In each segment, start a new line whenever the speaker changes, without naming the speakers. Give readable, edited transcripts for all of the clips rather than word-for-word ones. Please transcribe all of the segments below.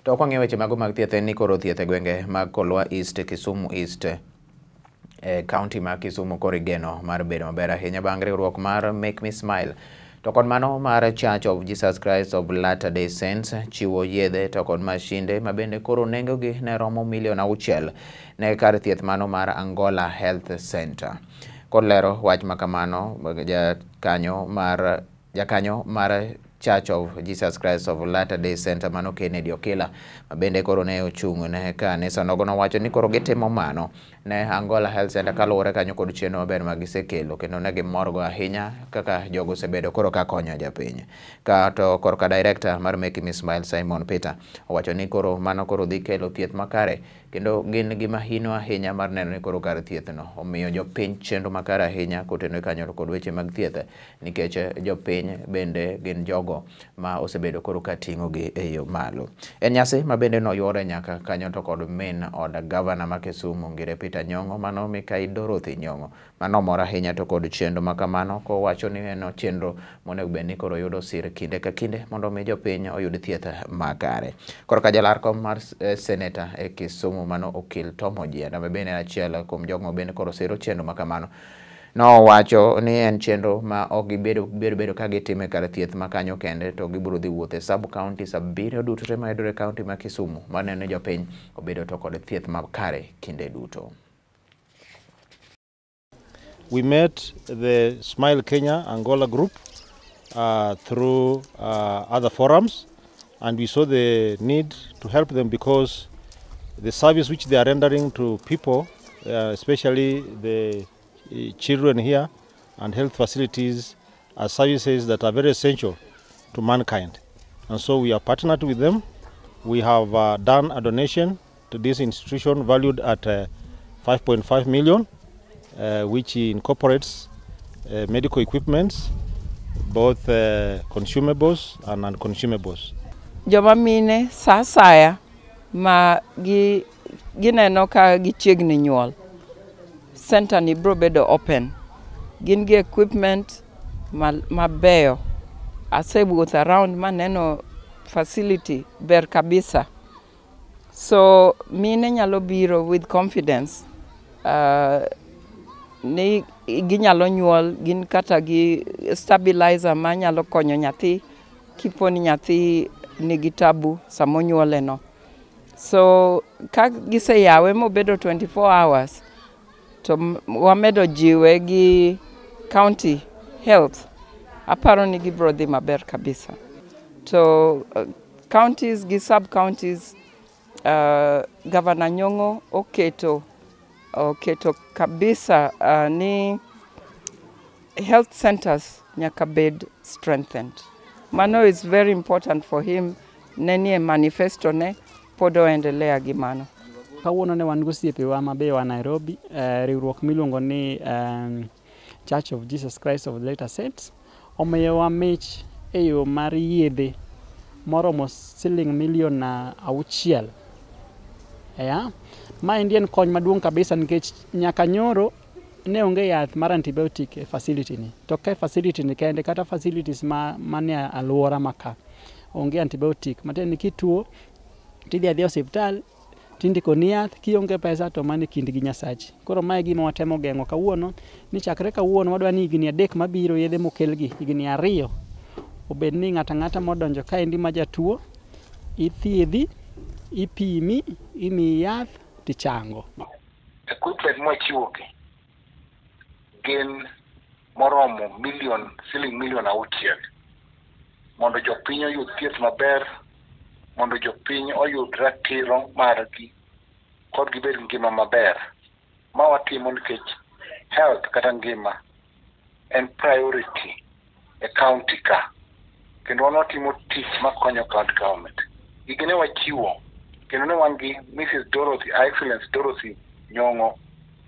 To kwang'e weche mago mag thieth en ni koro thieth e gwenge mag Lolwe East, Kisumu East, county ma Kisumu koro igeno mar bedo maber ahinya bang' riwruok mar Make Me Smile. To kod mano mar Church of Jesus Christ of Latter-day Saints chiwo yedhe to kod mashinde ma bende koro nengogi ne romo $6 million ne kar thieth mano mar Angola Health Center. Kolero wach makamano jakanyo mar Church of Jesus Christ of Latter-day Center mano Kennedy Okila mabende koro ne ochung' ne kanisa nogono wacho ni koro gitimo mano ne Angola Health Center kaluwore kanyo kod chenro maber ma gisekelo kendo ne gimorgo ahinya kaka jogo osebedo koro ka konyo japiny. Ka to korka director mar Make Me Smile Simon Peter owacho ni koro mano koro dhi kelo thieth makare kendo gin gima hino ahinya mar neno ni koro kar thieth no omiyo jopiny chenro makare ahinya kotenore kanyo kod weche mag thieth nikech jopiny bende gin jogo ma osebedo koro ka ting'o gi e yo malo. En nyasi ma bende noyuore nyaka kanyo to kod min od gavana ma Kisumu ngire Peter Nyong'o mano Mikai Dorothy Nyong'o mano mor ahinya to kod chenro makamano kowacho ni en chenro monego bed ni koro yudo sir kinde ka kinde mondo mi jopiny oyud thieth makare. Korka jalar kom mar seneta e Kisumu mano okil Tom Ojienda ma bende achiel kuom jogo bende koro siro chenro makamano no wacho ni en chenro ma ok gibedo ka gitime kar thieth makanyo kende to gibiro dhi wuothe sub counties 7 duto ma yudore county ma Kisumu maneno jopiny obedo to kod thieth makare kinde duto.
We met the Smile Kenya Angola group through other forums, and we saw the need to help them because the service which they are rendering to people, especially the children here, and health facilities are services that are very essential to mankind. And so we are partnered with them. We have done a donation to this institution valued at 5.5 million, which incorporates medical equipments, both consumables and non-consumables.
Joma mine sa saya ma gineno ka gichiegni nyuol. Center ni bro bedo open. Gin gi equipment mabeyo. Asewuoth around maneno facility ber kabisa. So mine nyalo biro with confidence. Ni ginyalo nyuol gin kata gi stabilizer ma nyalo konyo nyathi kiponi nyathi nigi tabu samo nyuole no. So ka giseyawe mobedo 24 hours to wamedo jiwe gi county health aparo ni gibro dhi maber kabisa. To counties gi sub counties Governor Nyong'o oketo kabisa ni health centers nyaka bed strengthened. Mano is very important for him. Nenie manifesto ne podo endelea gi mano.
Kawuono ne wan gosiepewa mabeyo wa Nairobi, riwruok miluongo ni Church of Jesus Christ of Latter-day Saints omiyowa mich e yo mar yedhe moromo $6 million. Ma en kony maduong' kabisa nikech nyaka nyoro ne onge yath mar antibiotic e facility ni. To ka facility ni kende kata facilities mane alwora maka onge antibiotic. Matiende ni kituo tidhi adhi osiptal tindiko ni yath kionge pesa to mane kindi gi Nyasachi. Koro mae gima watemo geng'o kawuono ni chakre kawuono wadwa ni higni 3 mabiro yedhe mokelgi higni 2 obed ni ng'ata modonjo ka endi ma jatuo ithiedhi ipimi imi yath tichango.
Equipment mochiwogi gin moromo $6 million mondo jopiny oyud thieth maber, mondo jopiny oyud ratiro margi kod gibed ngima maber. Ma watimo nikech health kata ngima en priority e county ka. Kendo watimo tich makonyo county government. Gigene wachiwo kendo ne wan gi Mrs. Dorothy, Excellence Dorothy Nyong'o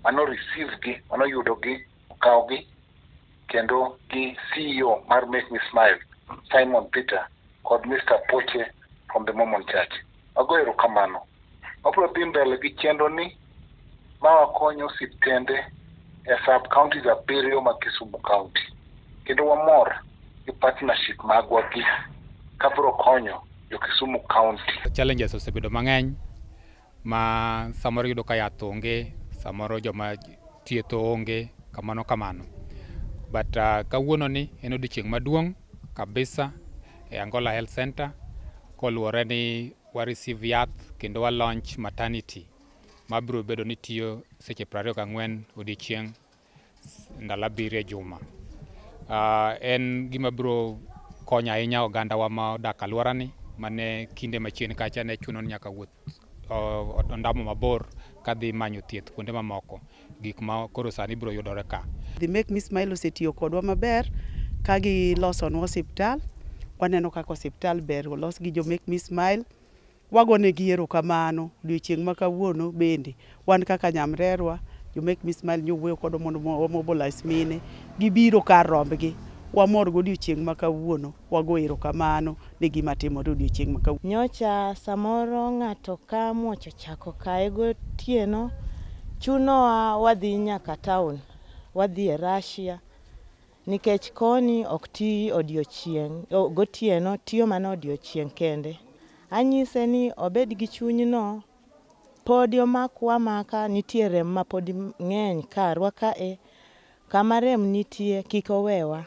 mano receive gi, mano yudo gi, okaw gi kendo gi CEO mar Make Me Smile Simon Peter kod Mr. Poche from the Mormon Church. Ago erokamano. Wabiro dhi mbele gi chenro ni ma wakonyo osiptende e sub counties 7 ma Kisumu County. Kendo wamor gi partnership magwa gi kabiro konyo jo Kisumu County.
Challenges osebedo mang'eny ma samoro yudo ka yath onge, samoro joma thietho onge, kamano. But kawuono ni en odiochieng' maduong' kabisa e Angola Health Center koluwore ni wa receive yath kendo wa launch maternity mabiro bedo ni tiyo seche 24 odiochieng' ndalo 7 e juma. En gima biro konyo ahinya oganda wa ma odak alwora ni mane kinde machien kacha ne chuno nyaka wuoth ondamo mabor kadhi manyo thieth kuonde mamoko, gik ma koro sani biro yudore ka.
The Make Me Smile osetiyo kodwa maber ka gilosonwa osiptal. Waneno kaka osiptal ber olos gi jo Make Me Smile. Wagonegi erokamano odiochieng' ma kawuono bende wan kaka nyamrerwa jo Make Me Smile nyowuoyo kodwa mondo mobilize mine gibiro kar rombgi. Wamor godiochieng' ma kawuono, wago erokamano ne gima timore odiochieng' ma kawuono.
Nyocha samoro ng'ato ka muoch ochako kae gotieno, chunowa wadhi nyaka town, wadhi e Russia, nikech koni ok ti odiochieng' gotieno, tiyo mana odiochieng' kende. Anyise ni obed gi chunyno, pod omakwa maka nitie rem ma pod ng'eny karwa kae, kama rem nitie kik owewa.